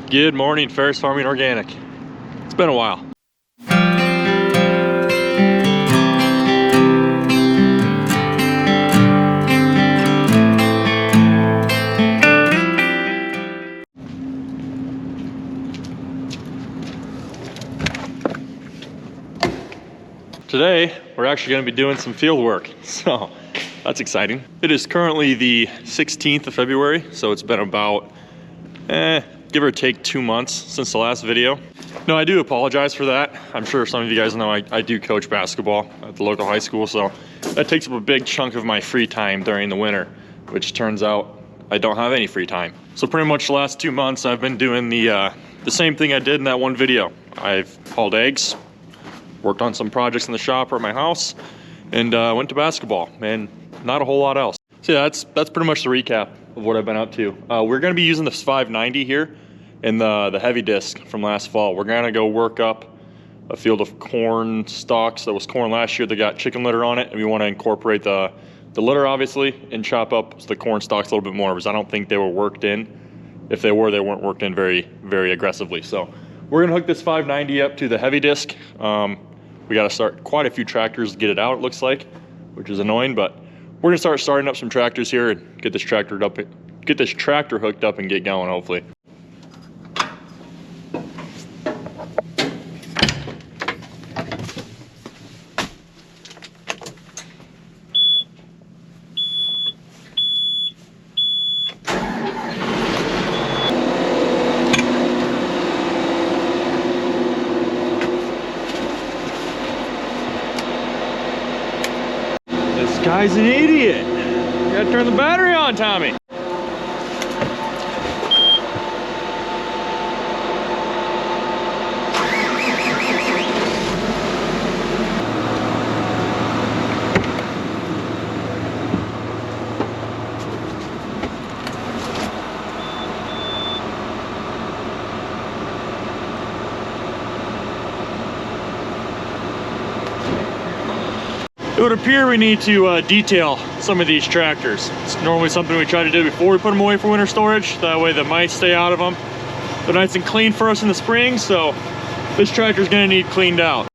Good morning, Ferris Farming Organic. It's been a while. Today, we're actually going to be doing some field work, so that's exciting. It is currently the 16th of February, so it's been about, give or take 2 months since the last video. No, I do apologize for that. I'm sure some of you guys know I do coach basketball at the local high school, so that takes up a big chunk of my free time during the winter, which turns out I don't have any free time. So pretty much the last 2 months I've been doing the same thing I did in that one video. I've hauled eggs, worked on some projects in the shop or at my house, and went to basketball, and not a whole lot else. So yeah, that's pretty much the recap of what I've been up to. We're gonna be using this 590 here in the heavy disc from last fall. We're gonna go work up a field of corn stalks that was corn last year that got chicken litter on it, and we wanna incorporate the litter obviously and chop up the corn stalks a little bit more because I don't think they were worked in. If they were, they weren't worked in very, very aggressively. So we're gonna hook this 590 up to the heavy disc. We got to start quite a few tractors to get it out, it looks like, which is annoying, but we're gonna start starting up some tractors here and get this tractor hooked up and get going, hopefully. This guy's an idiot. You gotta turn the battery on, Tommy. It would appear we need to detail some of these tractors. It's normally something we try to do before we put them away for winter storage. That way the mice stay out of them. They're nice and clean for us in the spring, so this tractor's gonna need cleaned out.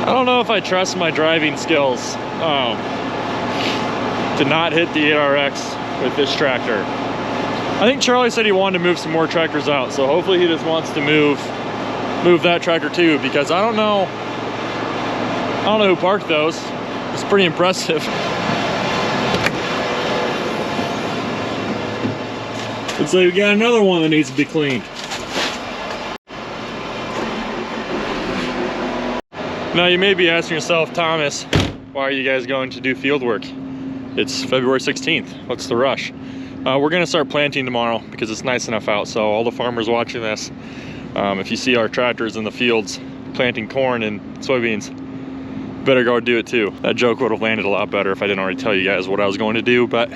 I don't know if I trust my driving skills to not hit the 8RX with this tractor. I think Charlie said he wanted to move some more tractors out, so hopefully he just wants to move that tractor too, because I don't know who parked those. It's pretty impressive. Looks like we got another one that needs to be cleaned. Now you may be asking yourself, Thomas, why are you guys going to do field work? It's February 16th. What's the rush? We're gonna start planting tomorrow because it's nice enough out. So all the farmers watching this, if you see our tractors in the fields planting corn and soybeans, better go do it too. That joke would have landed a lot better if I didn't already tell you guys what I was going to do, but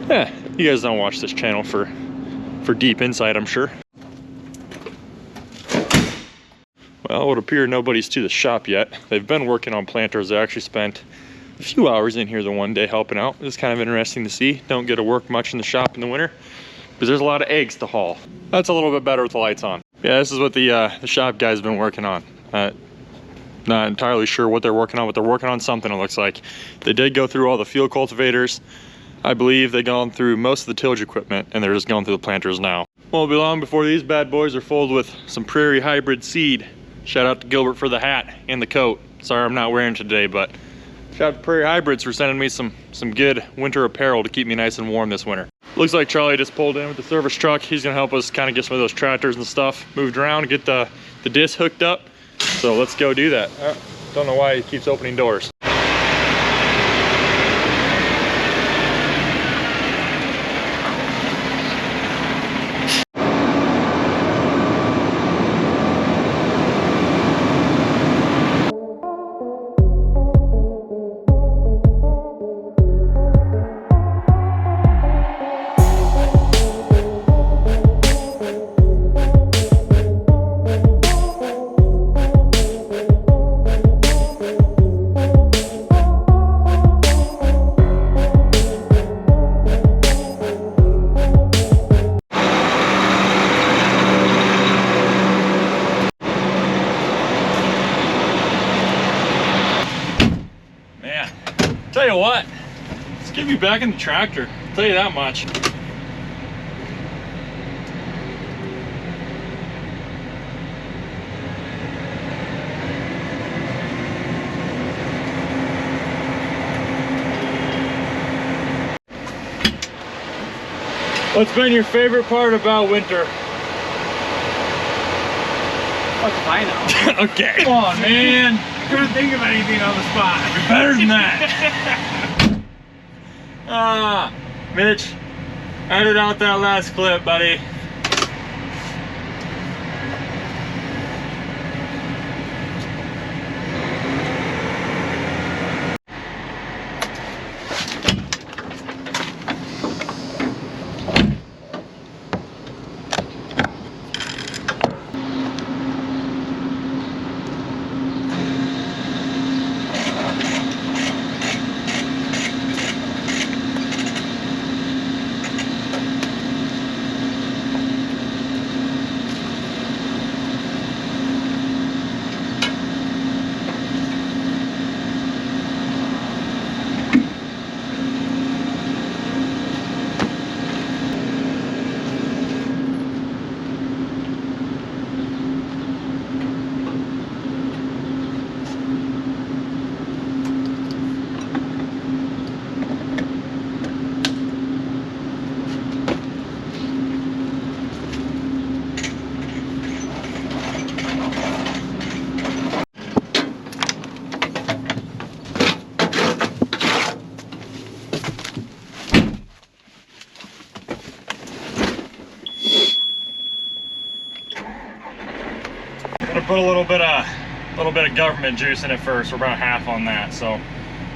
yeah, you guys don't watch this channel for deep insight, I'm sure. Well, it would appear nobody's to the shop yet. They've been working on planters. They actually spent a few hours in here the one day helping out. It's kind of interesting to see. Don't get to work much in the shop in the winter because there's a lot of eggs to haul. That's a little bit better with the lights on. Yeah, this is what the shop guy's been working on. Not entirely sure what they're working on, but they're working on something, it looks like. They did go through all the field cultivators. I believe they've gone through most of the tillage equipment, and they're just going through the planters now. Won't be long before these bad boys are filled with some prairie hybrid seed. Shout out to Gilbert for the hat and the coat. Sorry I'm not wearing it today, but shout out to Prairie Hybrids for sending me some good winter apparel to keep me nice and warm this winter. Looks like Charlie just pulled in with the service truck. He's gonna help us kind of get some of those tractors and stuff moved around, get the disc hooked up. So let's go do that. Don't know why he keeps opening doors. Tell you what, let's get me back in the tractor. I'll tell you that much. What's been your favorite part about winter? Fuck if I know. Okay. Come on, man. I couldn't think of anything on the spot. You're better than that. Mitch, edit out that last clip, buddy. Put a little bit of government juice in it first. We're about half on that, so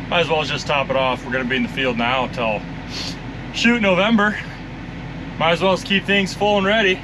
might as well just top it off. We're gonna be in the field now till shoot November. Might as well just keep things full and ready.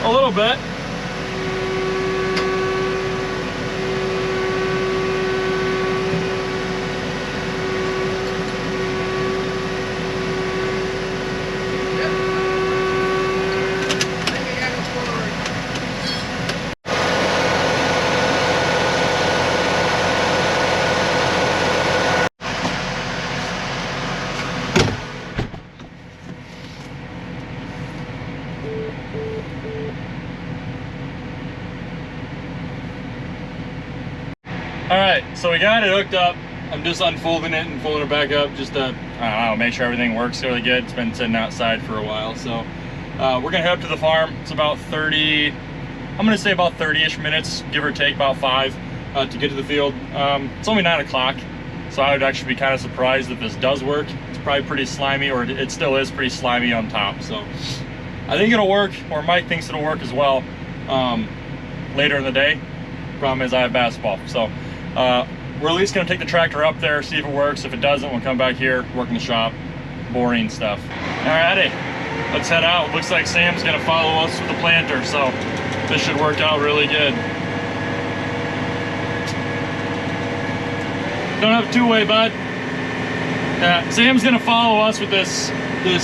A little bit. All right, so we got it hooked up. I'm just unfolding it and folding it back up just to, I don't know, make sure everything works really good. It's been sitting outside for a while. So we're gonna head up to the farm. It's about 30, I'm gonna say about 30-ish minutes, give or take about 5 to get to the field. It's only 9 o'clock. So I would actually be kind of surprised if this does work. It's probably pretty slimy, or it still is pretty slimy on top. So I think it'll work, or Mike thinks it'll work as well later in the day. Problem is I have basketball. So we're at least gonna take the tractor up there, see if it works. If it doesn't, we'll come back here, work in the shop, boring stuff. Alrighty, let's head out. Looks like Sam's gonna follow us with the planter, so this should work out really good. Don't have a two-way, bud. Sam's gonna follow us with this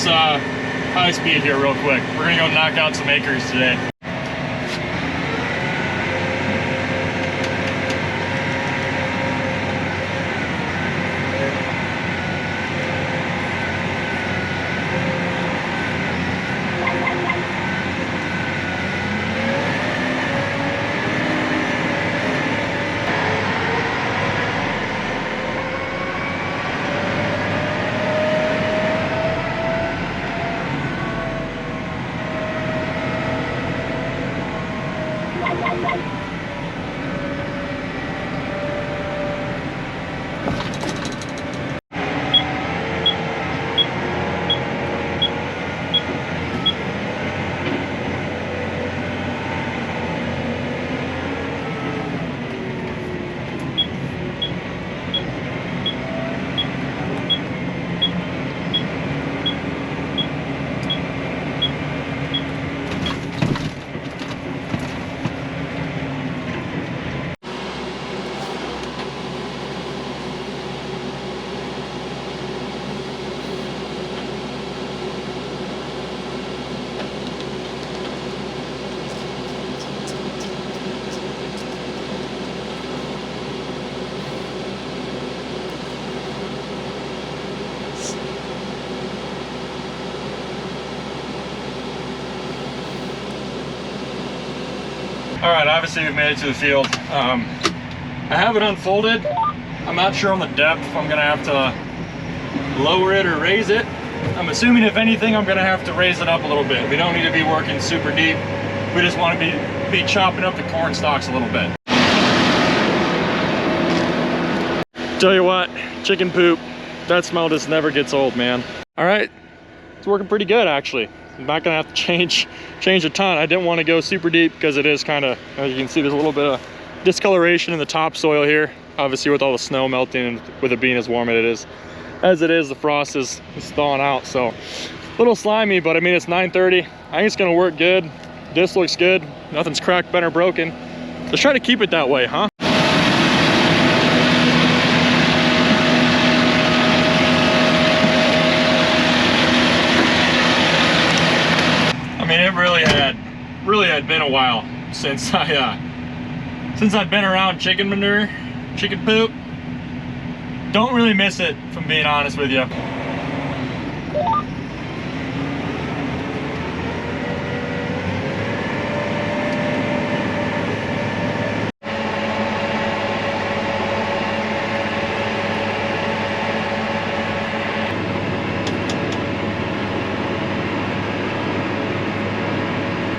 high speed here real quick. We're gonna go knock out some acres today. All right, obviously we've made it to the field. I have it unfolded. I'm not sure on the depth if I'm gonna have to lower it or raise it. I'm assuming if anything, I'm gonna have to raise it up a little bit. We don't need to be working super deep. We just want to be chopping up the corn stalks a little bit. Tell you what, chicken poop, that smell just never gets old, man. All right, it's working pretty good actually. I'm not gonna have to change a ton. I didn't want to go super deep because it is kind of, as you can see, there's a little bit of discoloration in the topsoil here. Obviously with all the snow melting and with it being as warm as it is, the frost is thawing out. So a little slimy, but I mean, it's 9:30. I think it's gonna work good. This looks good. Nothing's cracked, bent, or broken. Let's try to keep it that way, huh? I mean, it really had been a while since I've been around chicken manure, chicken poop. Don't really miss it, if I'm being honest with you.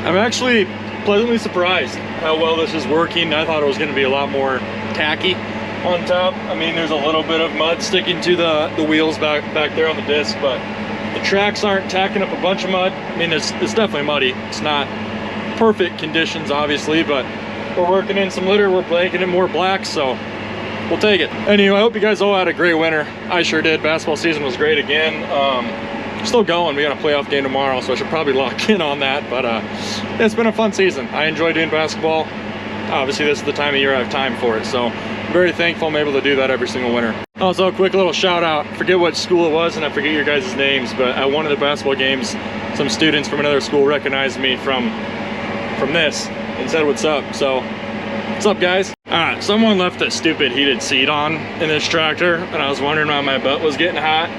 I'm actually pleasantly surprised how well this is working. I thought it was going to be a lot more tacky on top. I mean, there's a little bit of mud sticking to the wheels back there on the disc, but the tracks aren't tacking up a bunch of mud. I mean, it's definitely muddy. It's not perfect conditions, obviously, but we're working in some litter. We're blanking in more black, so we'll take it. Anyway, I hope you guys all had a great winter. I sure did. Basketball season was great again. Still going. We got a playoff game tomorrow, so I should probably lock in on that, but it's been a fun season. I enjoy doing basketball. Obviously this is the time of year I have time for it, so I'm very thankful I'm able to do that every single winter. Also, a quick little shout out. I forget what school it was and I forget your guys' names, but at one of the basketball games, some students from another school recognized me from this and said what's up. So what's up, guys? All right, someone left a stupid heated seat on in this tractor and I was wondering why my butt was getting hot.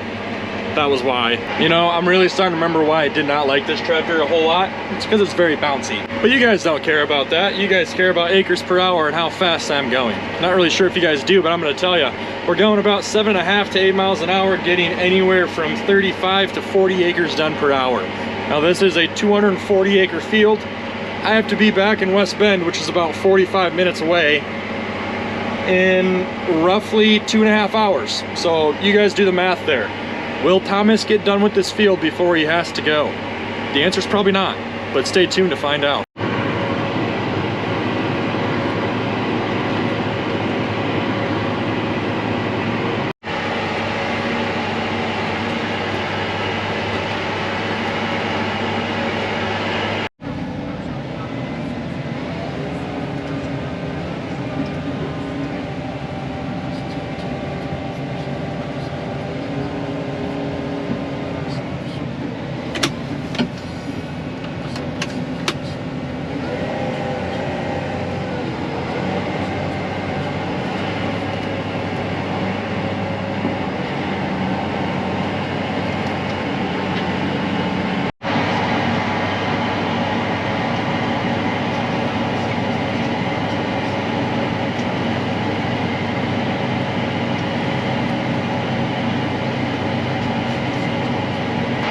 That was why. You know, I'm really starting to remember why I did not like this tractor a whole lot. It's because it's very bouncy. But you guys don't care about that. You guys care about acres per hour and how fast I'm going. Not really sure if you guys do, but I'm gonna tell you, we're going about 7.5 to 8 miles an hour, getting anywhere from 35 to 40 acres done per hour. Now this is a 240 acre field. I have to be back in West Bend, which is about 45 minutes away. in roughly 2.5 hours. So you guys do the math there. Will Thomas get done with this field before he has to go? The answer is probably not, but stay tuned to find out.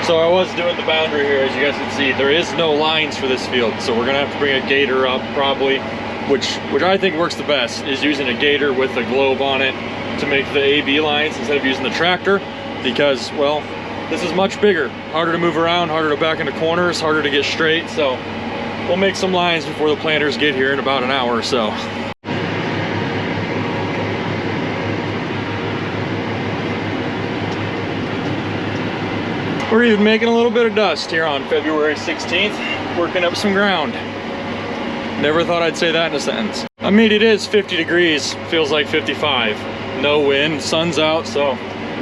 So I was doing the boundary here, as you guys can see. There is no lines for this field, so we're gonna have to bring a gator up probably, which I think works the best, is using a gator with a globe on it to make the AB lines instead of using the tractor, because, well, this is much bigger, harder to move around, harder to back into corners, harder to get straight. So we'll make some lines before the planters get here in about an hour or so. We're even making a little bit of dust here on February 16th, working up some ground. Never thought I'd say that in a sentence. I mean, it is 50 degrees, feels like 55. No wind, sun's out, so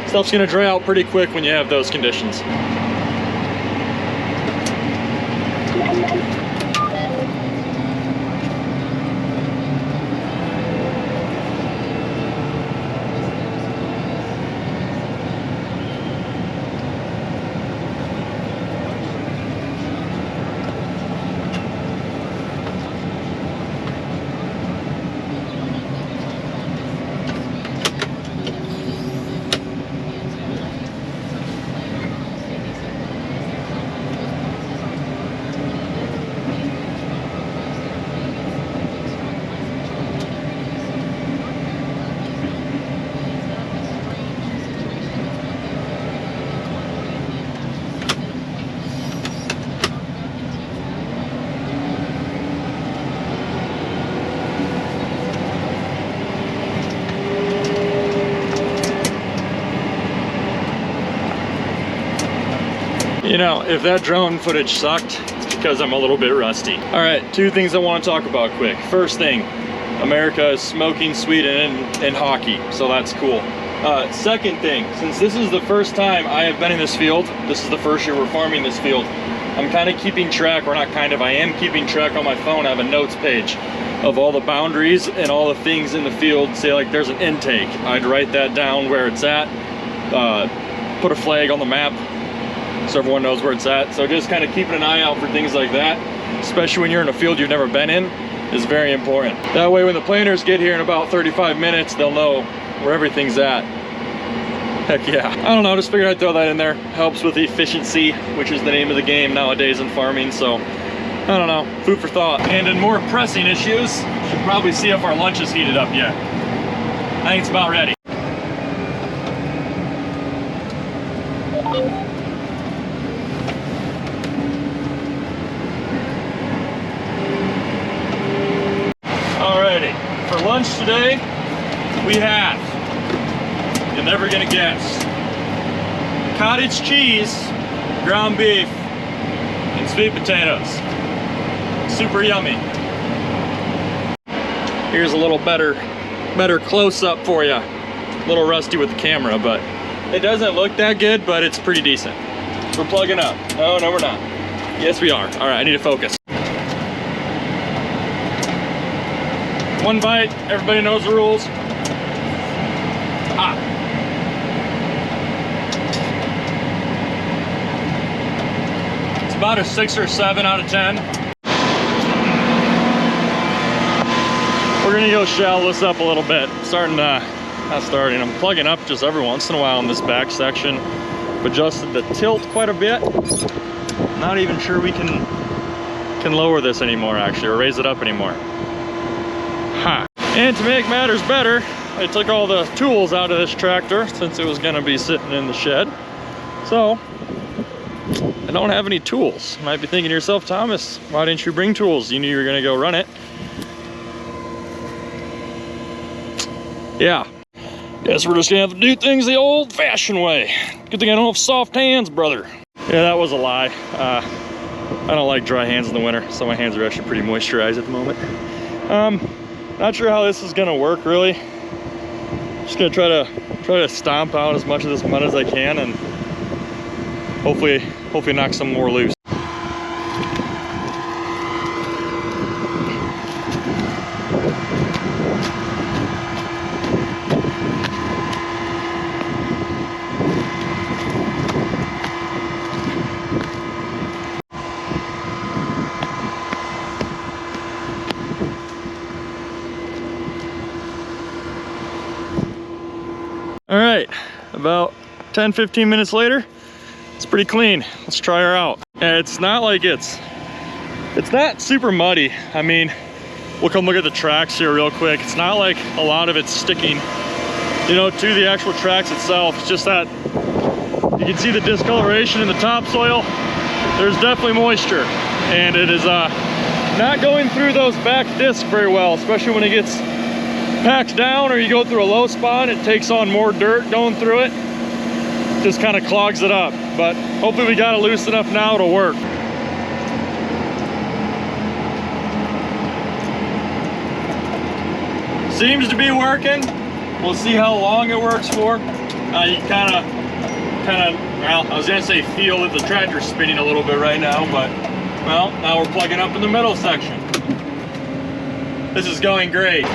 stuff's gonna dry out pretty quick when you have those conditions. You know, if that drone footage sucked, it's because I'm a little bit rusty. All right, two things I want to talk about quick. First thing, America is smoking Sweden in hockey, so that's cool. Second thing, since this is the first time I have been in this field, this is the first year we're farming this field, I'm kind of keeping track, or not kind of, I am keeping track on my phone. I have a notes page of all the boundaries and all the things in the field. Say like there's an intake, I'd write that down where it's at, put a flag on the map so everyone knows where it's at. So just kind of keeping an eye out for things like that, especially when you're in a field you've never been in, is very important. That way when the planters get here in about 35 minutes, they'll know where everything's at. Heck yeah. I don't know, just figured I'd throw that in there. Helps with efficiency, which is the name of the game nowadays in farming. So I don't know, food for thought. And in more pressing issues, should probably see if our lunch is heated up yet. I think it's about ready. Alrighty, for lunch today, we have, you're never gonna guess, cottage cheese, ground beef, and sweet potatoes. Super yummy. Here's a little better close-up for you. A little rusty with the camera, but it doesn't look that good, but it's pretty decent. We're plugging up. Oh, no, we're not. Yes, we are. All right, I need to focus. One bite, everybody knows the rules. Hot. It's about a 6 or 7 out of 10. We're gonna go shallow this up a little bit. I'm plugging up just every once in a while in this back section. I've adjusted the tilt quite a bit. Not even sure we can lower this anymore actually, or raise it up anymore. Ha. And to make matters better, I took all the tools out of this tractor since it was gonna be sitting in the shed. So, I don't have any tools. You might be thinking to yourself, Thomas, why didn't you bring tools? You knew you were gonna go run it. Yeah, guess we're just gonna have to do things the old-fashioned way. Good thing I don't have soft hands, brother. Yeah, that was a lie. I don't like dry hands in the winter, so my hands are actually pretty moisturized at the moment. Not sure how this is gonna work, really. Just gonna try to stomp out as much of this mud as I can, and hopefully knock some more loose. All right, about 10-15 minutes later, it's pretty clean. Let's try her out. And it's not like it's not super muddy. I mean, we'll come look at the tracks here real quick. It's not like a lot of it's sticking, you know, to the actual tracks itself. It's just that you can see the discoloration in the topsoil. There's definitely moisture, and it is not going through those back discs very well, especially when it gets packed down or you go through a low spot. It takes on more dirt going through it. Just kind of clogs it up, but hopefully we got it loose enough now to work. Seems to be working. We'll see how long it works for. You kind of, well, I was gonna say feel that the tractor's spinning a little bit right now, but well, now we're plugging up in the middle section. This is going great.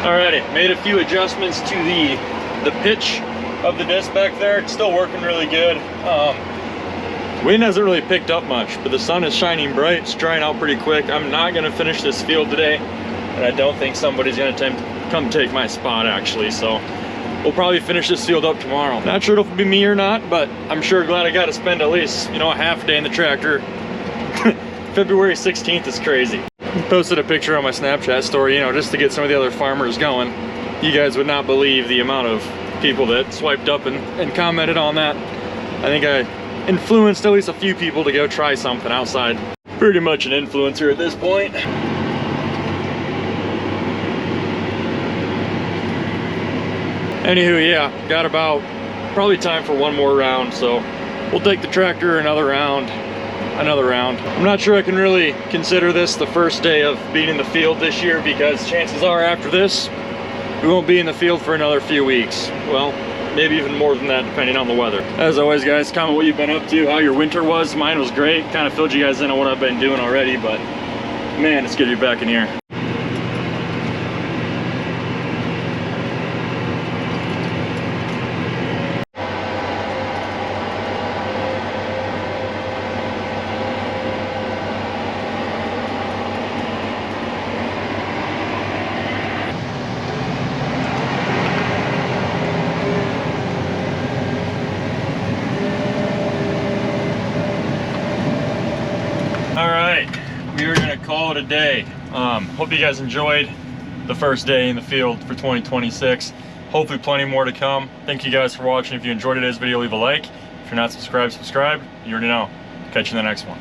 Alrighty, made a few adjustments to the pitch of the disc back there. It's still working really good. Wind hasn't really picked up much, but the sun is shining bright. It's drying out pretty quick. I'm not gonna finish this field today, and I don't think somebody's gonna come take my spot actually, so we'll probably finish this field up tomorrow. Not sure if it'll be me or not, but I'm sure glad I got to spend at least, you know, a half day in the tractor. February 16th is crazy. Posted a picture on my Snapchat story, you know, just to get some of the other farmers going. You guys would not believe the amount of people that swiped up and commented on that. I think I influenced at least a few people to go try something outside. Pretty much an influencer at this point. Anywho, yeah, got about probably time for one more round, so we'll take the tractor another round. I'm not sure I can really consider this the first day of being in the field this year, because chances are after this we won't be in the field for another few weeks. Well, maybe even more than that depending on the weather. As always, guys, comment what you've been up to, how your winter was. Mine was great. Kind of filled you guys in on what I've been doing already, but man, it's good to be back in here. We are gonna call it a day. Hope you guys enjoyed the first day in the field for 2026. Hopefully plenty more to come. Thank you guys for watching. If you enjoyed today's video, leave a like. If you're not subscribed, subscribe. You already know. Catch you in the next one.